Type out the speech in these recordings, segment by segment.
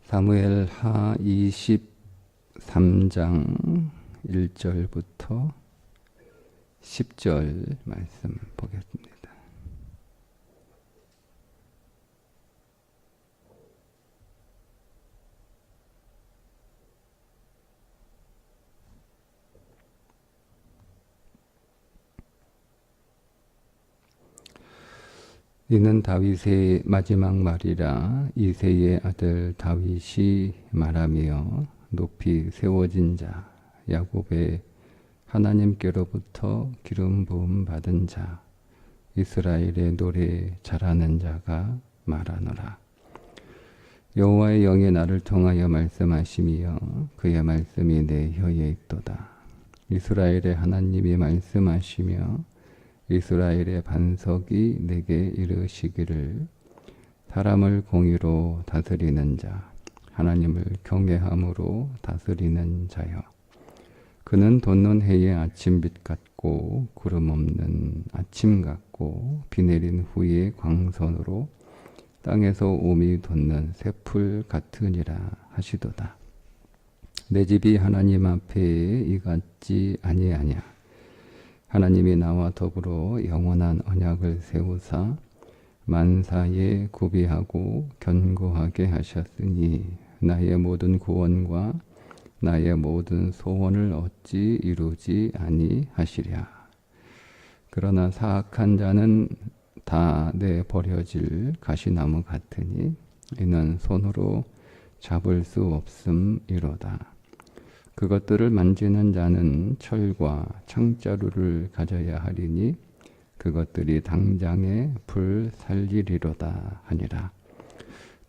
사무엘하 23장 1절부터 10절 말씀 보겠습니다. 이는 다윗의 마지막 말이라. 이새의 아들 다윗이 말하며 높이 세워진 자, 야곱의 하나님께로부터 기름 부음 받은 자, 이스라엘의 노래 잘하는 자가 말하노라. 여호와의 영이 나를 통하여 말씀하시며 그의 말씀이 내 혀에 있도다. 이스라엘의 하나님이 말씀하시며 이스라엘의 반석이 내게 이르시기를, 사람을 공의로 다스리는 자, 하나님을 경외함으로 다스리는 자여. 그는 돋는 해의 아침빛 같고 구름 없는 아침 같고 비 내린 후의 광선으로 땅에서 오미 돋는 새풀 같으니라 하시도다. 내 집이 하나님 앞에 이같지 아니하냐. 하나님이 나와 더불어 영원한 언약을 세우사 만사에 구비하고 견고하게 하셨으니 나의 모든 구원과 나의 모든 소원을 어찌 이루지 아니하시랴. 그러나 사악한 자는 다 내버려질 가시나무 같으니 이는 손으로 잡을 수 없음이로다. 그것들을 만지는 자는 철과 창자루를 가져야 하리니 그것들이 당장에 불 살리리로다 하니라.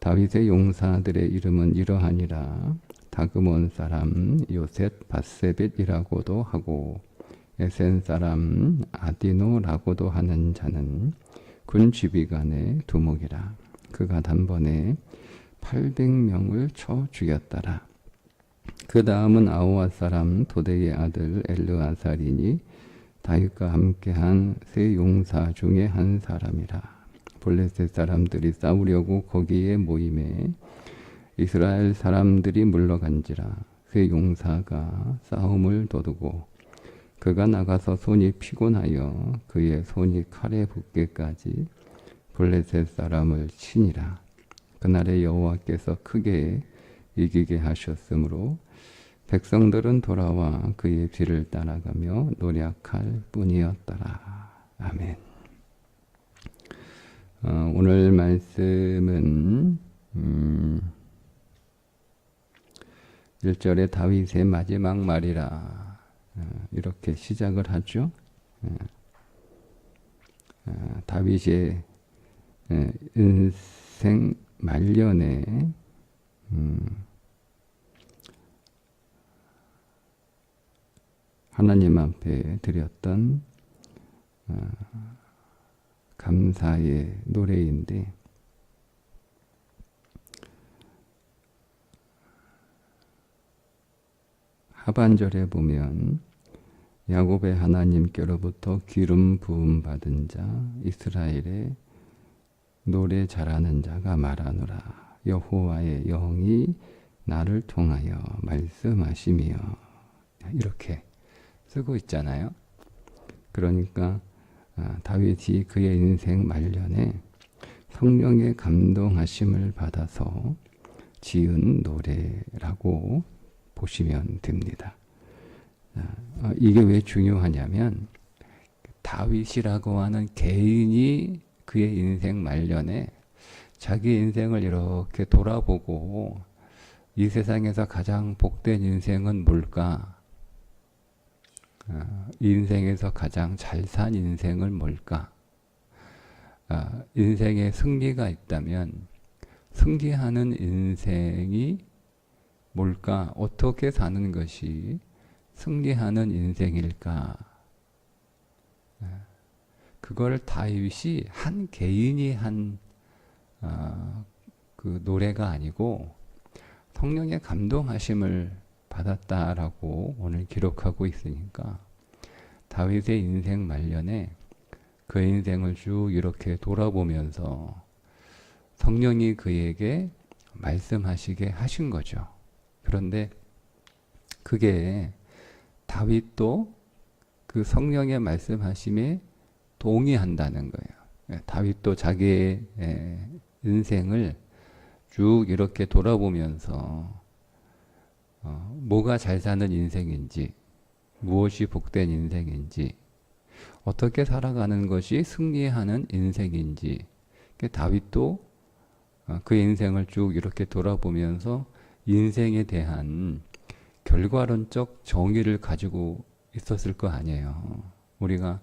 다윗의 용사들의 이름은 이러하니라. 다그몬 사람 요셋 바세벳이라고도 하고 에센 사람 아디노라고도 하는 자는 군 지휘관의 두목이라. 그가 단번에 800명을 쳐 죽였더라. 그 다음은 아호와 사람 도대의 아들 엘르아살이니 다윗과 함께한 세 용사 중에 한 사람이라. 블레셋 사람들이 싸우려고 거기에 모임에 이스라엘 사람들이 물러간지라. 세 용사가 싸움을 도두고 그가 나가서 손이 피곤하여 그의 손이 칼에 붙게까지 블레셋 사람을 치니라. 그날에 여호와께서 크게 이기게 하셨으므로 백성들은 돌아와 그의 뒤를 따라가며 노력할 뿐이었더라. 아멘. 오늘 말씀은 1절에 다윗의 마지막 말이라 이렇게 시작을 하죠. 다윗의 인생 말년에 하나님 앞에 드렸던 감사의 노래인데, 하반절에 보면 야곱의 하나님께로부터 기름 부음 받은 자, 이스라엘의 노래 잘하는 자가 말하노라. 여호와의 영이 나를 통하여 말씀하시며, 이렇게 쓰고 있잖아요. 그러니까 다윗이 그의 인생 말년에 성령의 감동하심을 받아서 지은 노래라고 보시면 됩니다. 이게 왜 중요하냐면 다윗이라고 하는 개인이 그의 인생 말년에 자기 인생을 이렇게 돌아보고 이 세상에서 가장 복된 인생은 뭘까? 인생에서 가장 잘 산 인생을 뭘까? 인생에 승리가 있다면 승리하는 인생이 뭘까? 어떻게 사는 것이 승리하는 인생일까? 그걸 다윗이 한 개인이 한 그 노래가 아니고 성령의 감동하심을 받았다라고 오늘 기록하고 있으니까 다윗의 인생 말년에 그 인생을 쭉 이렇게 돌아보면서 성령이 그에게 말씀하시게 하신 거죠. 그런데 그게 다윗도 그 성령의 말씀하심에 동의한다는 거예요. 다윗도 자기의 인생을 쭉 이렇게 돌아보면서 뭐가 잘 사는 인생인지, 무엇이 복된 인생인지, 어떻게 살아가는 것이 승리하는 인생인지, 다윗도 그 인생을 쭉 이렇게 돌아보면서 인생에 대한 결과론적 정의를 가지고 있었을 거 아니에요. 우리가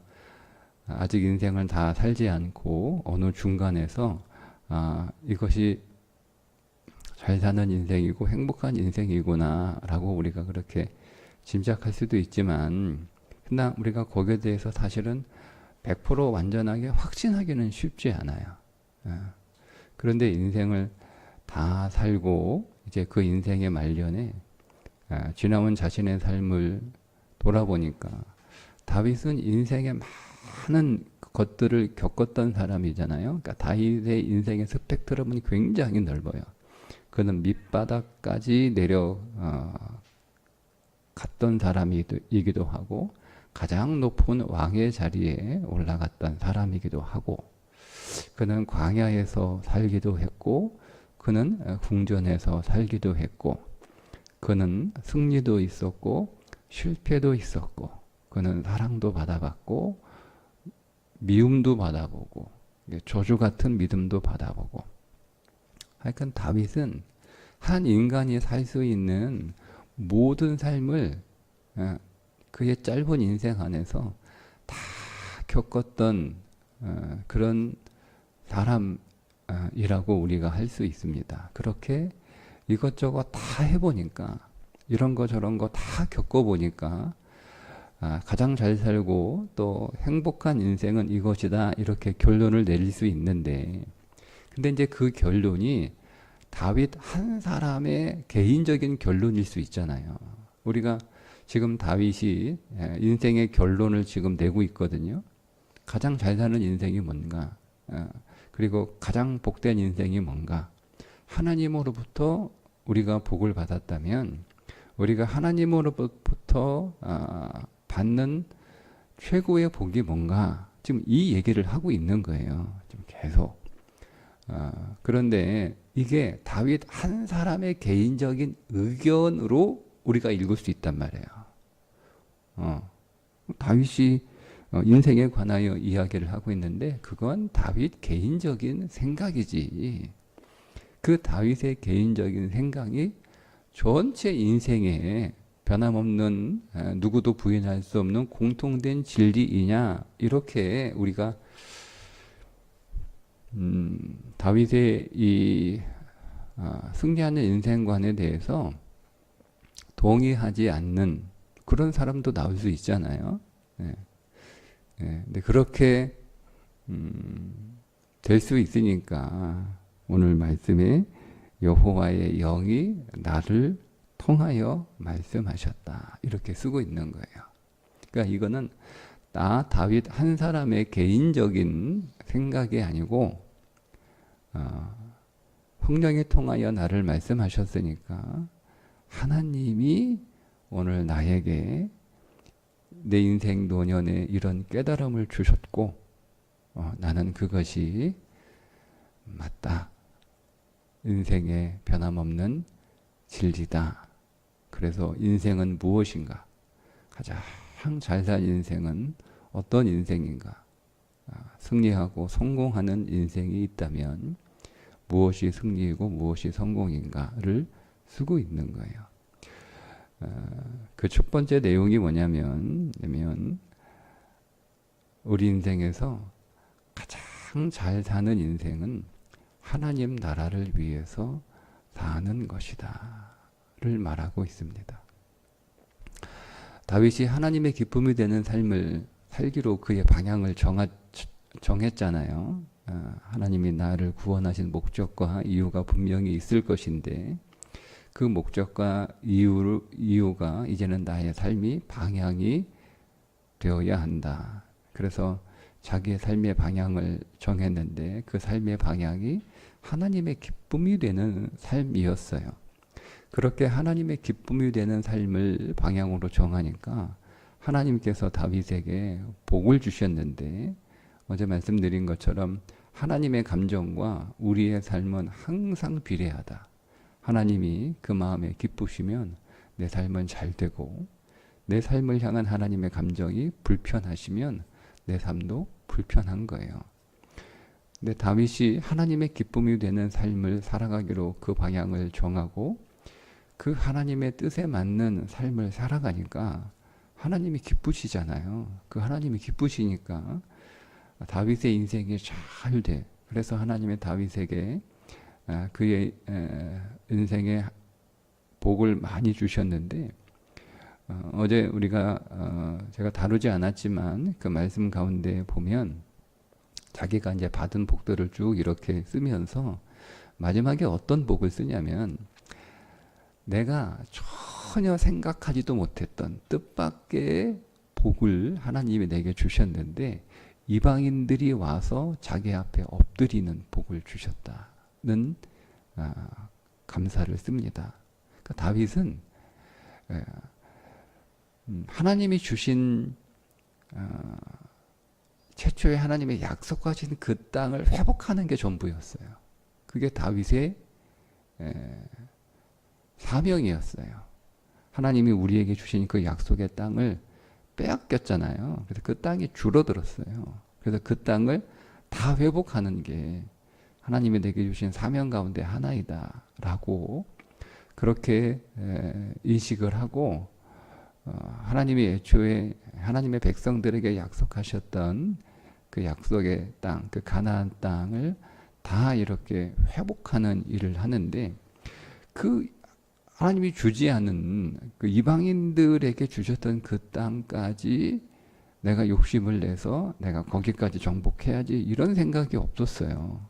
아직 인생을 다 살지 않고 어느 중간에서 이것이 잘 사는 인생이고 행복한 인생이구나 라고 우리가 그렇게 짐작할 수도 있지만, 그러나 우리가 거기에 대해서 사실은 100% 완전하게 확신하기는 쉽지 않아요. 그런데 인생을 다 살고 이제 그 인생의 말년에 지나온 자신의 삶을 돌아보니까, 다윗은 인생의 많은 것들을 겪었던 사람이잖아요. 그러니까 다윗의 인생의 스펙트럼은 굉장히 넓어요. 그는 밑바닥까지 갔던 사람이기도 하고, 가장 높은 왕의 자리에 올라갔던 사람이기도 하고, 그는 광야에서 살기도 했고, 그는 궁전에서 살기도 했고, 그는 승리도 있었고 실패도 있었고, 그는 사랑도 받아봤고 미움도 받아보고 저주 같은 믿음도 받아보고. 하여간 다윗은 한 인간이 살 수 있는 모든 삶을 그의 짧은 인생 안에서 다 겪었던 그런 사람이라고 우리가 할 수 있습니다. 그렇게 이것저것 다 해보니까, 이런 거 저런 거 다 겪어보니까 가장 잘 살고 또 행복한 인생은 이것이다, 이렇게 결론을 내릴 수 있는데, 근데 이제 그 결론이 다윗 한 사람의 개인적인 결론일 수 있잖아요. 우리가 지금 다윗이 인생의 결론을 지금 내고 있거든요. 가장 잘 사는 인생이 뭔가, 그리고 가장 복된 인생이 뭔가. 하나님으로부터 우리가 복을 받았다면 우리가 하나님으로부터 받는 최고의 복이 뭔가, 지금 이 얘기를 하고 있는 거예요. 지금 계속. 그런데 이게 다윗 한 사람의 개인적인 의견으로 우리가 읽을 수 있단 말이에요. 다윗이 인생에 관하여 이야기를 하고 있는데 그건 다윗 개인적인 생각이지. 그 다윗의 개인적인 생각이 전체 인생에 변함없는, 누구도 부인할 수 없는 공통된 진리이냐, 이렇게 우리가 다윗의 이 승리하는 인생관에 대해서 동의하지 않는 그런 사람도 나올 수 있잖아요. 근데 그렇게 될 수 있으니까 오늘 말씀에 여호와의 영이 나를 통하여 말씀하셨다, 이렇게 쓰고 있는 거예요. 그러니까 이거는 나 다윗 한 사람의 개인적인 생각이 아니고 성령이 통하여 나를 말씀하셨으니까 하나님이 오늘 나에게 내 인생 노년에 이런 깨달음을 주셨고 나는 그것이 맞다, 인생의 변함없는 진리다. 그래서 인생은 무엇인가? 가장 잘 산 인생은 어떤 인생인가? 승리하고 성공하는 인생이 있다면 무엇이 승리이고 무엇이 성공인가를 쓰고 있는 거예요. 그 첫 번째 내용이 뭐냐면, 우리 인생에서 가장 잘 사는 인생은 하나님 나라를 위해서 사는 것이다 를 말하고 있습니다. 다윗이 하나님의 기쁨이 되는 삶을 살기로 그의 방향을 정했잖아요. 하나님이 나를 구원하신 목적과 이유가 분명히 있을 것인데 그 목적과 이유가 이제는 나의 삶이 방향이 되어야 한다. 그래서 자기의 삶의 방향을 정했는데 그 삶의 방향이 하나님의 기쁨이 되는 삶이었어요. 그렇게 하나님의 기쁨이 되는 삶을 방향으로 정하니까 하나님께서 다윗에게 복을 주셨는데, 어제 말씀드린 것처럼 하나님의 감정과 우리의 삶은 항상 비례하다. 하나님이 그 마음에 기쁘시면 내 삶은 잘 되고, 내 삶을 향한 하나님의 감정이 불편하시면 내 삶도 불편한 거예요. 근데 다윗이 하나님의 기쁨이 되는 삶을 살아가기로 그 방향을 정하고 그 하나님의 뜻에 맞는 삶을 살아가니까 하나님이 기쁘시잖아요. 그 하나님이 기쁘시니까 다윗의 인생이 잘 돼. 그래서 하나님의 다윗에게 그의 인생에 복을 많이 주셨는데, 어제 우리가 제가 다루지 않았지만 그 말씀 가운데 보면 자기가 이제 받은 복들을 쭉 이렇게 쓰면서 마지막에 어떤 복을 쓰냐면, 내가 전혀 생각하지도 못했던 뜻밖의 복을 하나님이 내게 주셨는데 이방인들이 와서 자기 앞에 엎드리는 복을 주셨다는 감사를 씁니다. 그러니까 다윗은 하나님이 주신 최초에 하나님의 약속하신 그 땅을 회복하는 게 전부였어요. 그게 다윗의 사명이었어요. 하나님이 우리에게 주신 그 약속의 땅을 빼앗겼잖아요. 그래서 그 땅이 줄어들었어요. 그래서 그 땅을 다 회복하는 게 하나님이 내게 주신 사명 가운데 하나이다 라고 그렇게 인식을 하고, 하나님이 애초에 하나님의 백성들에게 약속하셨던 그 약속의 땅, 그 가나안 땅을 다 이렇게 회복하는 일을 하는데, 그 하나님이 주지 않은 그 이방인들에게 주셨던 그 땅까지 내가 욕심을 내서 내가 거기까지 정복해야지 이런 생각이 없었어요.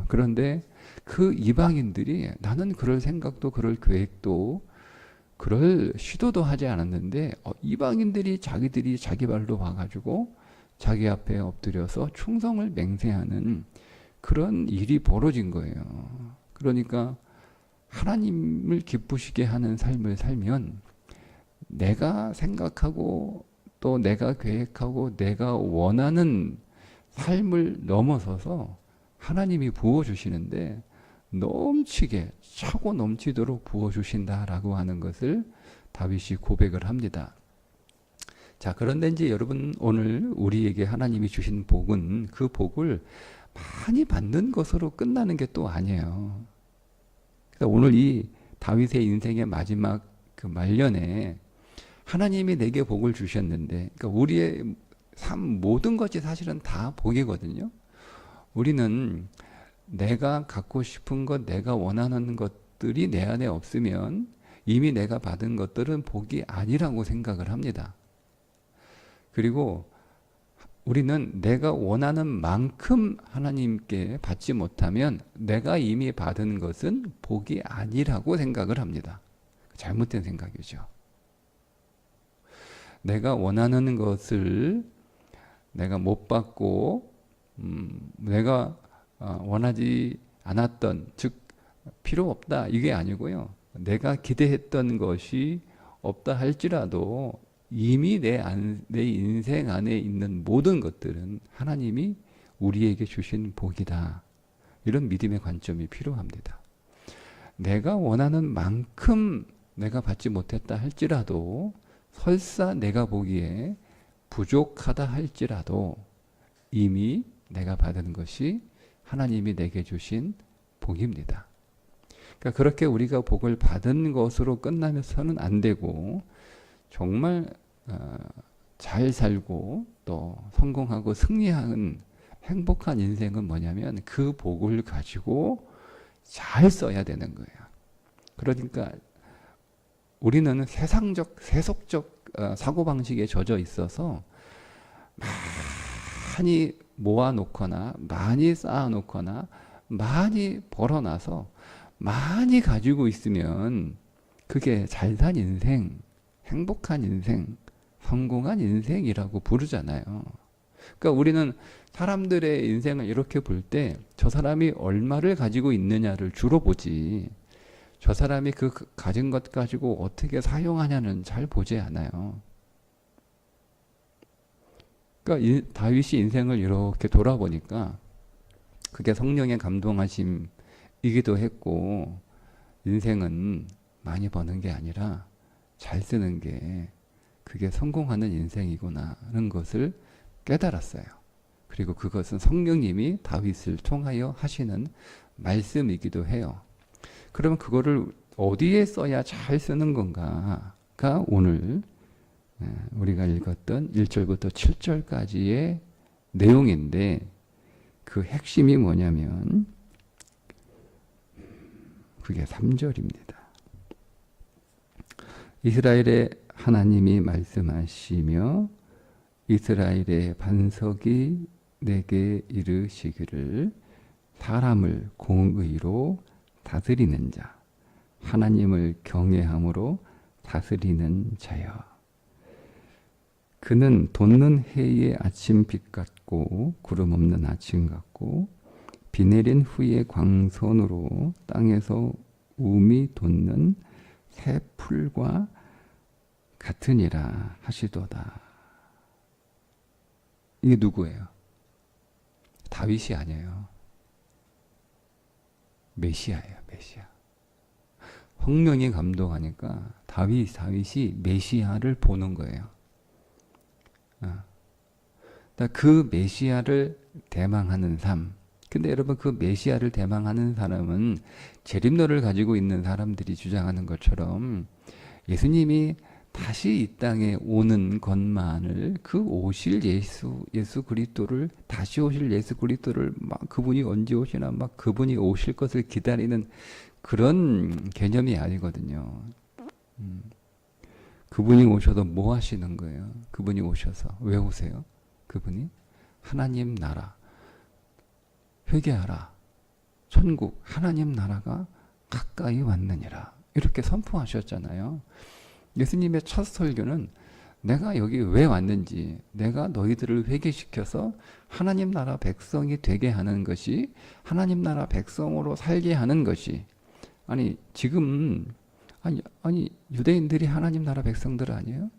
그런데 그 이방인들이, 나는 그럴 생각도 그럴 계획도 그럴 시도도 하지 않았는데 이방인들이 자기들이 자기 발로 와가지고 자기 앞에 엎드려서 충성을 맹세하는 그런 일이 벌어진 거예요. 그러니까 하나님을 기쁘시게 하는 삶을 살면 내가 생각하고 또 내가 계획하고 내가 원하는 삶을 넘어서서 하나님이 부어주시는데 넘치게 차고 넘치도록 부어주신다라고 하는 것을 다윗이 고백을 합니다. 자, 그런데 이제 여러분, 오늘 우리에게 하나님이 주신 복은 그 복을 많이 받는 것으로 끝나는 게 또 아니에요. 오늘 이 다윗의 인생의 마지막 그 말년에 하나님이 내게 복을 주셨는데, 그러니까 우리의 삶 모든 것이 사실은 다 복이거든요. 우리는 내가 갖고 싶은 것, 내가 원하는 것들이 내 안에 없으면 이미 내가 받은 것들은 복이 아니라고 생각을 합니다. 그리고 우리는 내가 원하는 만큼 하나님께 받지 못하면 내가 이미 받은 것은 복이 아니라고 생각을 합니다. 잘못된 생각이죠. 내가 원하는 것을 내가 못 받고 내가 원하지 않았던, 즉 필요 없다 이게 아니고요. 내가 기대했던 것이 없다 할지라도 이미 내 인생 안에 있는 모든 것들은 하나님이 우리에게 주신 복이다. 이런 믿음의 관점이 필요합니다. 내가 원하는 만큼 내가 받지 못했다 할지라도, 설사 내가 보기에 부족하다 할지라도 이미 내가 받은 것이 하나님이 내게 주신 복입니다. 그러니까 그렇게 우리가 복을 받은 것으로 끝나면서는 안 되고, 정말 잘 살고 또 성공하고 승리하는 행복한 인생은 뭐냐면 그 복을 가지고 잘 써야 되는 거예요. 그러니까 우리는 세속적 사고방식에 젖어 있어서 많이 모아놓거나 많이 쌓아놓거나 많이 벌어놔서 많이 가지고 있으면 그게 잘 산 인생, 행복한 인생, 성공한 인생이라고 부르잖아요. 그러니까 우리는 사람들의 인생을 이렇게 볼 때 저 사람이 얼마를 가지고 있느냐를 주로 보지, 저 사람이 그 가진 것 가지고 어떻게 사용하냐는 잘 보지 않아요. 그러니까 다윗이 인생을 이렇게 돌아보니까 그게 성령의 감동하심이기도 했고, 인생은 많이 버는 게 아니라 잘 쓰는 게 그게 성공하는 인생이구나라는 것을 깨달았어요. 그리고 그것은 성령님이 다윗을 통하여 하시는 말씀이기도 해요. 그러면 그거를 어디에 써야 잘 쓰는 건가가 오늘 우리가 읽었던 1절부터 7절까지의 내용인데, 그 핵심이 뭐냐면 그게 3절입니다. 이스라엘의 하나님이 말씀하시며 이스라엘의 반석이 내게 이르시기를, 사람을 공의로 다스리는 자, 하나님을 경외함으로 다스리는 자여. 그는 돋는 해의 아침빛 같고 구름 없는 아침 같고 비 내린 후의 광선으로 땅에서 움이 돋는 새 풀과 같으니라 하시도다. 이게 누구예요? 다윗이 아니에요. 메시아예요. 메시아. 성령이 감동하니까 다윗이 메시아를 보는 거예요. 그 메시아를 대망하는 삶. 근데 여러분, 그 메시아를 대망하는 사람은 재림노를 가지고 있는 사람들이 주장하는 것처럼 예수님이 다시 이 땅에 오는 것만을, 그 오실 예수 그리스도를, 다시 오실 예수 그리스도를 막 그분이 언제 오시나 막 그분이 오실 것을 기다리는 그런 개념이 아니거든요. 그분이 오셔서 뭐 하시는 거예요? 그분이 오셔서 왜 오세요? 그분이 하나님 나라, 회개하라, 천국, 하나님 나라가 가까이 왔느니라, 이렇게 선포하셨잖아요. 예수님의 첫 설교는 내가 여기 왜 왔는지, 내가 너희들을 회개시켜서 하나님 나라 백성이 되게 하는 것이, 하나님 나라 백성으로 살게 하는 것이, 아니 지금 아니 유대인들이 하나님 나라 백성들 아니에요?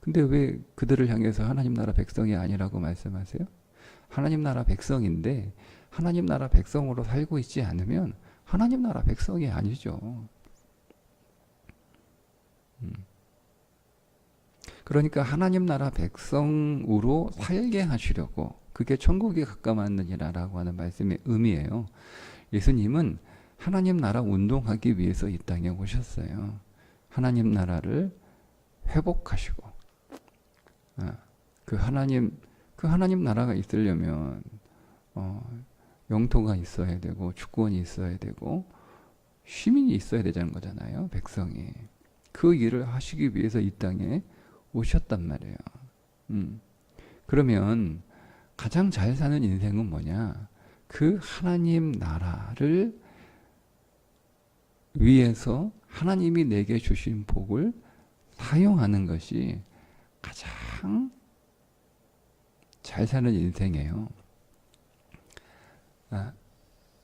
근데 왜 그들을 향해서 하나님 나라 백성이 아니라고 말씀하세요? 하나님 나라 백성인데 하나님 나라 백성으로 살고 있지 않으면 하나님 나라 백성이 아니죠. 그러니까 하나님 나라 백성으로 살게 하시려고, 그게 천국이 가까웠느니라라고 하는 말씀의 의미예요. 예수님은 하나님 나라 운동하기 위해서 이 땅에 오셨어요. 하나님 나라를 회복하시고, 그 하나님 나라가 있으려면 영토가 있어야 되고 주권이 있어야 되고 시민이 있어야 되자는 거잖아요. 백성이. 그 일을 하시기 위해서 이 땅에 오셨단 말이에요. 그러면 가장 잘 사는 인생은 뭐냐? 그 하나님 나라를 위해서 하나님이 내게 주신 복을 사용하는 것이 가장 잘 사는 인생이에요.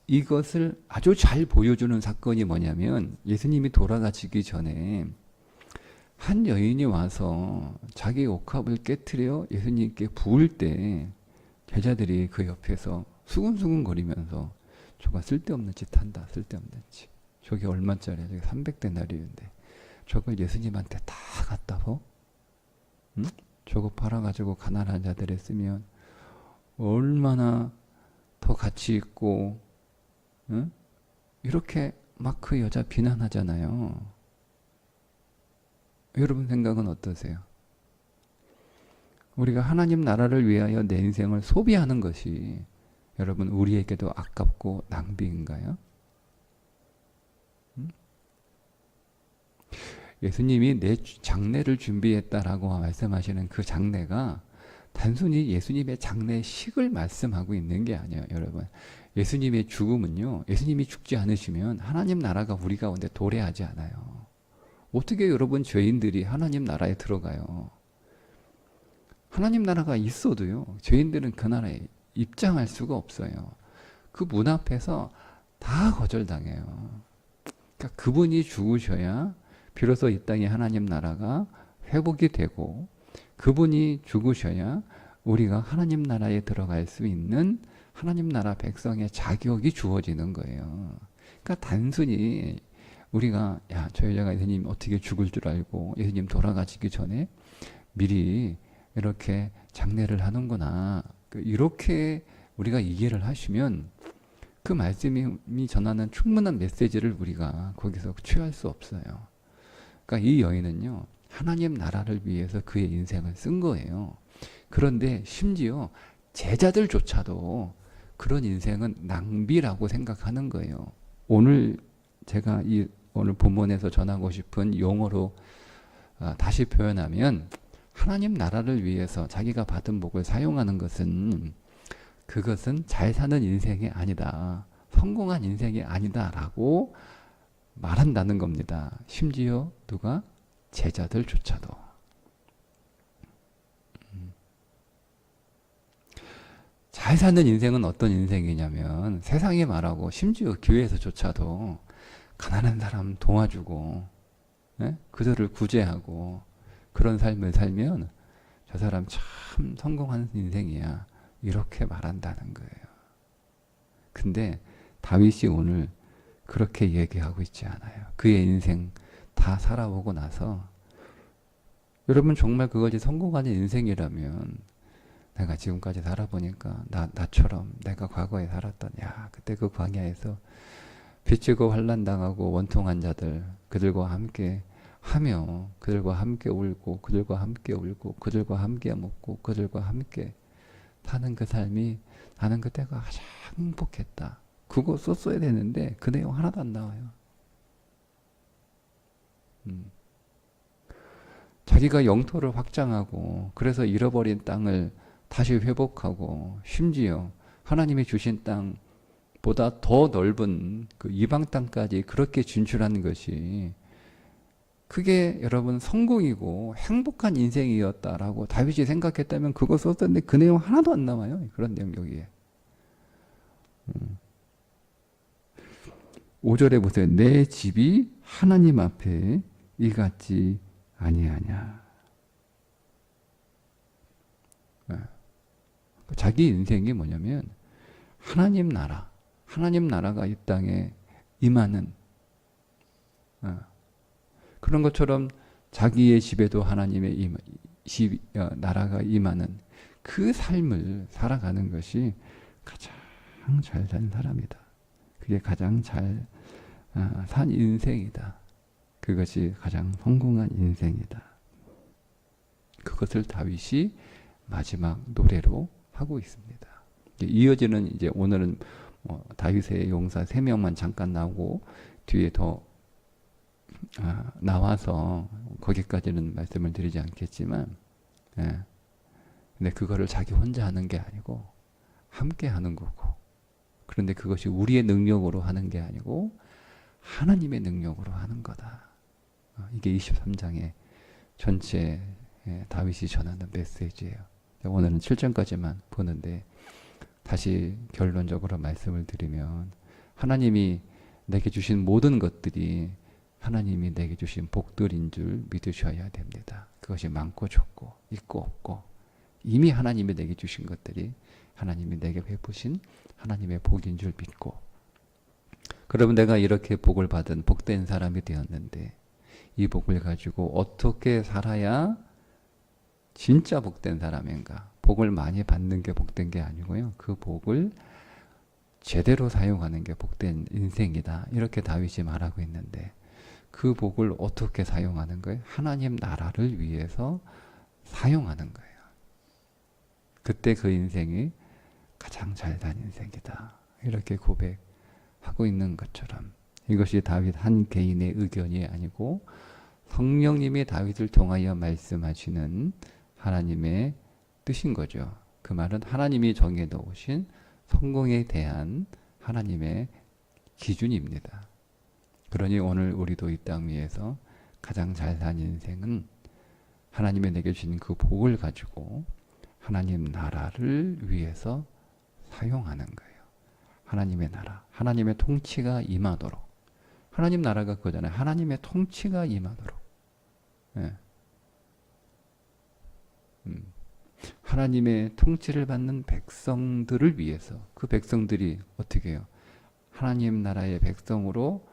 이것을 아주 잘 보여주는 사건이 뭐냐면, 예수님이 돌아가시기 전에 한 여인이 와서 자기 옥합을 깨트려 예수님께 부을 때 제자들이 그 옆에서 수근수근 거리면서 저거 쓸데없는 짓 한다, 쓸데없는 짓. 저게 얼마짜리야? 저게 300데나리온인데 저걸 예수님한테 다 갖다 줘? 응? 저거 팔아가지고 가난한 자들에 쓰면 얼마나 더 가치 있고, 응? 이렇게 막 그 여자 비난하잖아요. 여러분 생각은 어떠세요? 우리가 하나님 나라를 위하여 내 인생을 소비하는 것이 여러분 우리에게도 아깝고 낭비인가요? 예수님이 내 장례를 준비했다라고 말씀하시는 그 장례가 단순히 예수님의 장례식을 말씀하고 있는 게 아니에요, 여러분. 예수님의 죽음은요, 예수님이 죽지 않으시면 하나님 나라가 우리 가운데 도래하지 않아요. 어떻게 여러분 죄인들이 하나님 나라에 들어가요? 하나님 나라가 있어도요, 죄인들은 그 나라에 입장할 수가 없어요. 그 문 앞에서 다 거절당해요. 그러니까 그분이 죽으셔야 비로소 이 땅에 하나님 나라가 회복이 되고, 그분이 죽으셔야 우리가 하나님 나라에 들어갈 수 있는 하나님 나라 백성의 자격이 주어지는 거예요. 그러니까 단순히 우리가 야, 저 여자가 예수님 어떻게 죽을 줄 알고 예수님 돌아가시기 전에 미리 이렇게 장례를 하는구나, 이렇게 우리가 이해를 하시면 그 말씀이 전하는 충분한 메시지를 우리가 거기서 취할 수 없어요. 그러니까 이 여인은요, 하나님 나라를 위해서 그의 인생을 쓴 거예요. 그런데 심지어 제자들조차도 그런 인생은 낭비라고 생각하는 거예요. 오늘 제가 오늘 본문에서 전하고 싶은 용어로 다시 표현하면, 하나님 나라를 위해서 자기가 받은 복을 사용하는 것은, 그것은 잘 사는 인생이 아니다, 성공한 인생이 아니다라고 말한다는 겁니다. 심지어 누가? 제자들조차도. 잘 사는 인생은 어떤 인생이냐면, 세상이 말하고 심지어 교회에서조차도 가난한 사람 도와주고, 그들을 구제하고 그런 삶을 살면 저 사람 참 성공한 인생이야, 이렇게 말한다는 거예요. 근데 다윗이 오늘 그렇게 얘기하고 있지 않아요. 그의 인생 다 살아오고 나서, 여러분 정말 그것이 성공하는 인생이라면, 내가 지금까지 살아보니까 나처럼 내가 과거에 살았던, 야, 그때 그 광야에서 빚지고 환난 당하고 원통한 자들, 그들과 함께 하며 그들과 함께 울고 그들과 함께 울고 그들과 함께 먹고 그들과 함께 사는 그 삶이, 나는 그때가 가장 행복했다, 그거 썼어야 되는데 그 내용 하나도 안 나와요. 자기가 영토를 확장하고 그래서 잃어버린 땅을 다시 회복하고, 심지어 하나님이 주신 땅보다 더 넓은 그 이방 땅까지 그렇게 진출하는 것이, 그게 여러분 성공이고 행복한 인생이었다라고 다윗이 생각했다면 그거 썼었는데 그 내용 하나도 안 나와요. 그런 내용 여기에. 5절에 보세요. 내 집이 하나님 앞에 이같지 아니하냐. 자기 인생이 뭐냐면, 하나님 나라가 이 땅에 임하는, 그런 것처럼 자기의 집에도 하나님의 나라가 임하는 그 삶을 살아가는 것이 가장 잘 산 사람이다. 그게 가장 잘 산 인생이다. 그것이 가장 성공한 인생이다. 그것을 다윗이 마지막 노래로 하고 있습니다. 이어지는, 이제 오늘은 다윗의 용사 3명만 잠깐 나오고 뒤에 더 나와서 거기까지는 말씀을 드리지 않겠지만, 근데 그거를 자기 혼자 하는 게 아니고 함께 하는 거고, 그런데 그것이 우리의 능력으로 하는 게 아니고 하나님의 능력으로 하는 거다. 이게 23장의 전체 다윗이 전하는 메시지예요. 오늘은 7장까지만 보는데, 다시 결론적으로 말씀을 드리면, 하나님이 내게 주신 모든 것들이 하나님이 내게 주신 복들인 줄 믿으셔야 됩니다. 그것이 많고 적고 있고 없고, 이미 하나님이 내게 주신 것들이 하나님이 내게 베푸신 하나님의 복인 줄 믿고, 그러면 내가 이렇게 복을 받은 복된 사람이 되었는데, 이 복을 가지고 어떻게 살아야 진짜 복된 사람인가? 복을 많이 받는 게 복된 게 아니고요, 그 복을 제대로 사용하는 게 복된 인생이다, 이렇게 다윗이 말하고 있는데, 그 복을 어떻게 사용하는 거예요? 하나님 나라를 위해서 사용하는 거예요. 그때 그 인생이 가장 잘산 인생이다, 이렇게 고백하고 있는 것처럼, 이것이 다윗 한 개인의 의견이 아니고 성령님이 다윗을 통하여 말씀하시는 하나님의 뜻인 거죠. 그 말은 하나님이 정해 놓으신 성공에 대한 하나님의 기준입니다. 그러니 오늘 우리도 이 땅 위에서 가장 잘 산 인생은 하나님이 내게 주신 그 복을 가지고 하나님 나라를 위해서 사용하는 거예요. 하나님의 나라, 하나님의 통치가 임하도록. 하나님 나라가 그거잖아요. 하나님의 통치가 임하도록. 예. 하나님의 통치를 받는 백성들을 위해서, 그 백성들이 어떻게 해요? 하나님 나라의 백성으로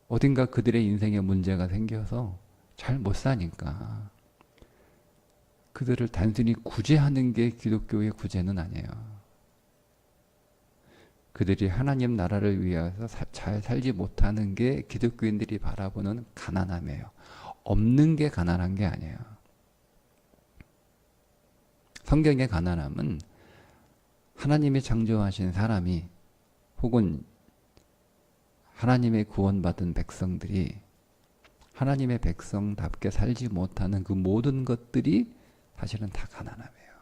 어딘가 그들의 인생에 문제가 생겨서 잘 못 사니까 그들을 단순히 구제하는 게 기독교의 구제는 아니에요. 그들이 하나님 나라를 위해서 잘 살지 못하는 게 기독교인들이 바라보는 가난함이에요. 없는 게 가난한 게 아니에요. 성경의 가난함은 하나님이 창조하신 사람이 혹은 하나님의 구원받은 백성들이 하나님의 백성답게 살지 못하는 그 모든 것들이 사실은 다 가난함이에요.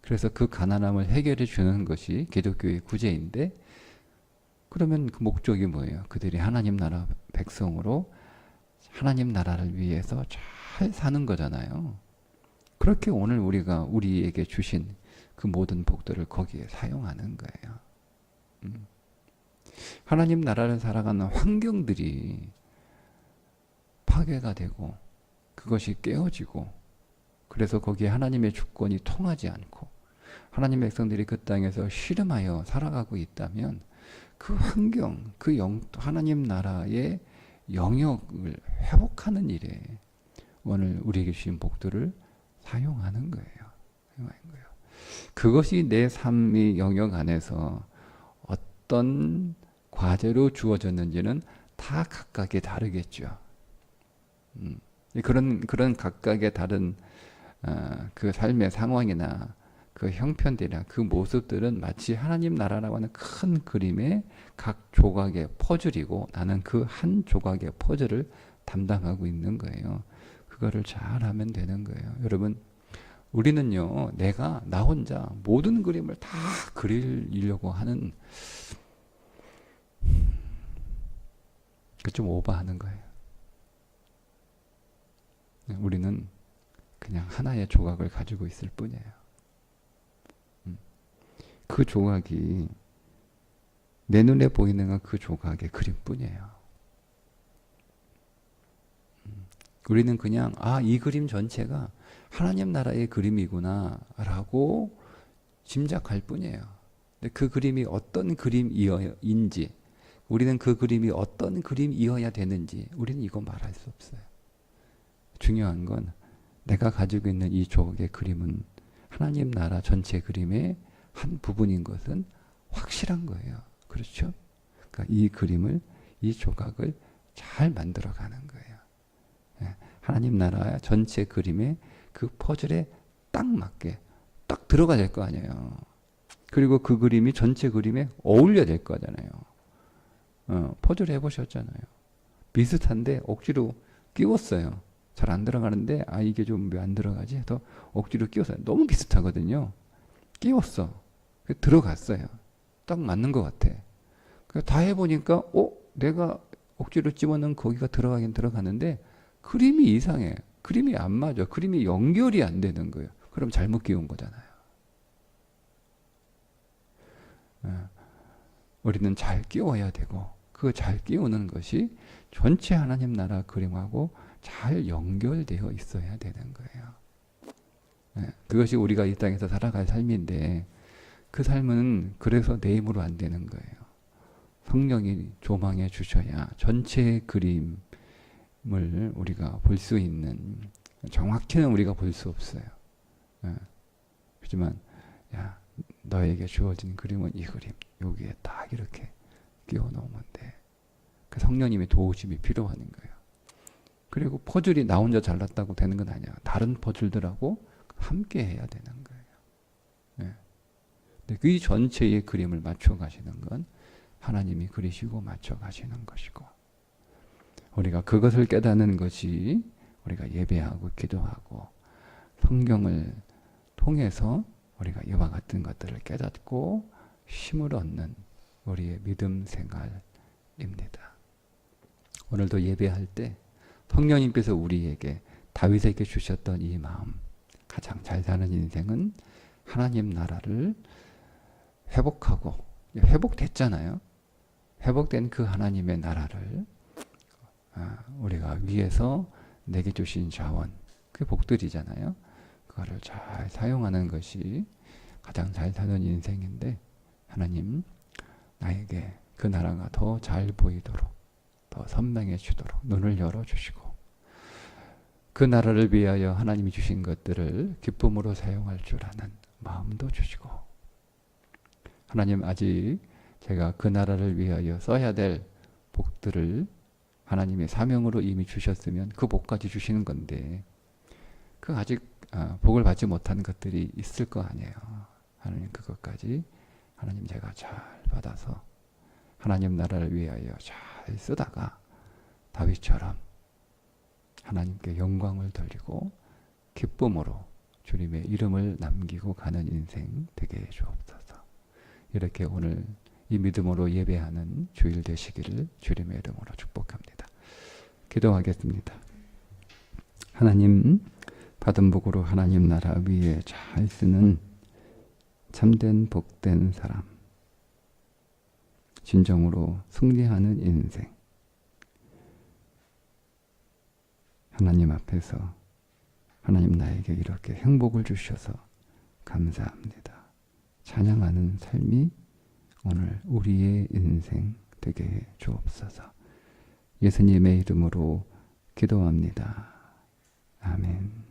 그래서 그 가난함을 해결해 주는 것이 기독교의 구제인데, 그러면 그 목적이 뭐예요? 그들이 하나님 나라 백성으로 하나님 나라를 위해서 잘 사는 거잖아요. 그렇게 오늘 우리가 우리에게 주신 그 모든 복들을 거기에 사용하는 거예요. 하나님 나라를 살아가는 환경들이 파괴가 되고 그것이 깨어지고, 그래서 거기에 하나님의 주권이 통하지 않고 하나님의 백성들이 그 땅에서 씨름하여 살아가고 있다면 그 환경, 그 하나님 나라의 영역을 회복하는 일에 오늘 우리에게 주신 복들을 사용하는 거예요. 그것이 내 삶의 영역 안에서 어떤 과제로 주어졌는지는 다 각각이 다르겠죠. 그런 각각의 다른 그 삶의 상황이나 그 형편들이나 그 모습들은 마치 하나님 나라라고 하는 큰 그림의 각 조각의 퍼즐이고, 나는 그 한 조각의 퍼즐을 담당하고 있는 거예요. 그거를 잘하면 되는 거예요. 여러분, 우리는요, 나 혼자 모든 그림을 다 그리려고 하는, 그 좀 오버하는 거예요. 우리는 그냥 하나의 조각을 가지고 있을 뿐이에요. 그 조각이 내 눈에 보이는 건 그 조각의 그림뿐이에요. 우리는 그냥 이 그림 전체가 하나님 나라의 그림이구나 라고 짐작할 뿐이에요. 근데 그 그림이 어떤 그림인지, 우리는 그 그림이 어떤 그림이어야 되는지 우리는 이거 말할 수 없어요. 중요한 건 내가 가지고 있는 이 조각의 그림은 하나님 나라 전체 그림의 한 부분인 것은 확실한 거예요. 그렇죠? 그러니까 이 그림을, 이 조각을 잘 만들어가는 거예요. 하나님 나라 전체 그림의 그 퍼즐에 딱 맞게 딱 들어가야 될 거 아니에요. 그리고 그 그림이 전체 그림에 어울려야 될 거잖아요. 퍼즐 해보셨잖아요. 비슷한데 억지로 끼웠어요. 잘 안 들어가는데 이게 좀 왜 안 들어가지? 해서 억지로 끼웠어요. 너무 비슷하거든요. 끼웠어. 들어갔어요. 딱 맞는 것 같아. 다 해보니까 내가 억지로 집어넣은 거기가 들어가긴 들어가는데 그림이 이상해. 그림이 안 맞아. 그림이 연결이 안 되는 거예요. 그럼 잘못 끼운 거잖아요. 우리는 잘 끼워야 되고, 그 잘 끼우는 것이 전체 하나님 나라 그림하고 잘 연결되어 있어야 되는 거예요. 그것이 우리가 이 땅에서 살아갈 삶인데, 그 삶은 그래서 내 힘으로 안 되는 거예요. 성령이 조망해 주셔야 전체 그림을 우리가 볼 수 있는, 정확히는 우리가 볼 수 없어요. 하지만 너에게 주어진 그림은 이 그림, 여기에 딱 이렇게 끼워 넣으면 돼. 그 성령님의 도우심이 필요한 거예요. 그리고 퍼즐이 나 혼자 잘났다고 되는 건 아니야. 다른 퍼즐들하고 함께 해야 되는 거예요. 근데 그 전체의 그림을 맞춰 가시는 건 하나님이 그리시고 맞춰 가시는 것이고, 우리가 그것을 깨닫는 것이 우리가 예배하고 기도하고 성경을 통해서 우리가 이와 같은 것들을 깨닫고 힘을 얻는 우리의 믿음 생활입니다. 오늘도 예배할 때 성령님께서 우리에게 다윗에게 주셨던 이 마음, 가장 잘 사는 인생은 하나님 나라를 회복하고, 회복됐잖아요. 회복된 그 하나님의 나라를 우리가 위에서 내게 주신 자원, 그게 복들이잖아요. 그거를 잘 사용하는 것이 가장 잘 사는 인생인데, 하나님 나에게 그 나라가 더 잘 보이도록, 더 선명해지도록 눈을 열어주시고, 그 나라를 위하여 하나님이 주신 것들을 기쁨으로 사용할 줄 아는 마음도 주시고, 하나님 아직 제가 그 나라를 위하여 써야 될 복들을 하나님의 사명으로 이미 주셨으면 그 복까지 주시는 건데, 그 아직 복을 받지 못한 것들이 있을 거 아니에요. 하나님 그것까지 하나님 제가 잘 받아서 하나님 나라를 위하여 잘 쓰다가 다윗처럼 하나님께 영광을 돌리고 기쁨으로 주님의 이름을 남기고 가는 인생 되게 해 주옵소서. 이렇게 오늘 이 믿음으로 예배하는 주일 되시기를 주님의 이름으로 축복합니다. 기도하겠습니다. 하나님, 받은 복으로 하나님 나라 위에 잘 쓰는 참된 복된 사람, 진정으로 승리하는 인생, 하나님 앞에서 하나님 나에게 이렇게 행복을 주셔서 감사합니다. 찬양하는 삶이 오늘 우리의 인생 되게 해 주옵소서. 예수님의 이름으로 기도합니다. 아멘.